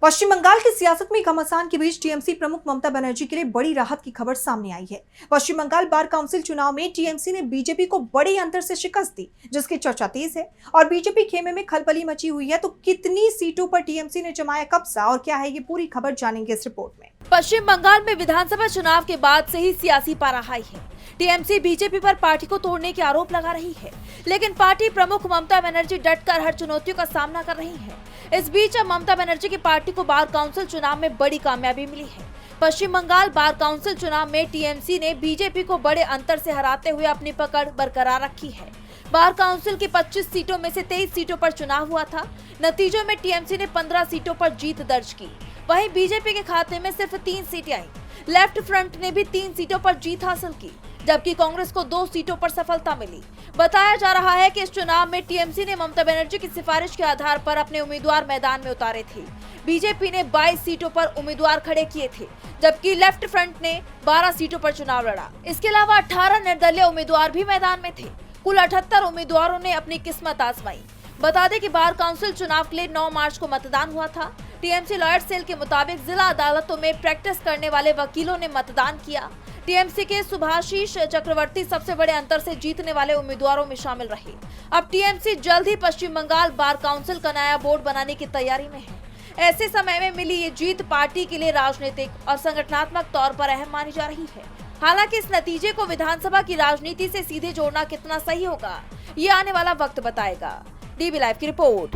पश्चिम बंगाल की सियासत में घमासान के बीच टीएमसी प्रमुख ममता बनर्जी के लिए बड़ी राहत की खबर सामने आई है। पश्चिम बंगाल बार काउंसिल चुनाव में टीएमसी ने बीजेपी को बड़े अंतर से शिकस्त दी, जिसकी चर्चा तेज है और बीजेपी खेमे में खलबली मची हुई है। तो कितनी सीटों पर टीएमसी ने जमाया कब्जा और क्या है ये पूरी खबर जानेंगे इस रिपोर्ट में। पश्चिम बंगाल में विधानसभा चुनाव के बाद से ही सियासी पारा हाई है। टीएमसी बीजेपी पर पार्टी को तोड़ने के आरोप लगा रही है, लेकिन पार्टी प्रमुख ममता बनर्जी डटकर हर चुनौतियों का सामना कर रही है। इस बीच अब ममता बनर्जी की पार्टी को बार काउंसिल चुनाव में बड़ी कामयाबी मिली है। पश्चिम बंगाल बार काउंसिल चुनाव में टीएमसी ने बीजेपी को बड़े अंतर से हराते हुए अपनी पकड़ बरकरार रखी है। बार काउंसिल की 25 सीटों में से 23 सीटों पर चुनाव हुआ था। नतीजों में टीएमसी ने 15 सीटों पर जीत दर्ज की। वहीं बीजेपी के खाते में सिर्फ 3 सीटें आई। लेफ्ट फ्रंट ने भी 3 सीटों पर जीत हासिल की, जबकि कांग्रेस को 2 सीटों पर सफलता मिली। बताया जा रहा है कि इस चुनाव में टीएमसी ने ममता बनर्जी की सिफारिश के आधार पर अपने उम्मीदवार मैदान में उतारे थे। बीजेपी ने 22 सीटों पर उम्मीदवार खड़े किए थे, जबकि लेफ्ट फ्रंट ने 12 सीटों पर चुनाव लड़ा। इसके अलावा 18 निर्दलीय उम्मीदवार भी मैदान में थे। कुल 78 उम्मीदवारों ने अपनी किस्मत आजमाई। बता दें कि बार काउंसिल चुनाव के लिए 9 मार्च को मतदान हुआ था। टीएमसी लॉयर सेल के मुताबिक जिला अदालतों में प्रैक्टिस करने वाले वकीलों ने मतदान किया। टीएमसी के सुभाषीष चक्रवर्ती सबसे बड़े अंतर से जीतने वाले उम्मीदवारों में शामिल रहे। अब टीएमसी जल्द ही पश्चिम बंगाल बार काउंसिल का नया बोर्ड बनाने की तैयारी में है। ऐसे समय में मिली ये जीत पार्टी के लिए राजनीतिक और संगठनात्मक तौर पर अहम मानी जा रही है। हालांकि इस नतीजे को विधानसभा की राजनीति से सीधे जोड़ना कितना सही होगा, ये आने वाला वक्त बताएगा। डीबी लाइव की रिपोर्ट।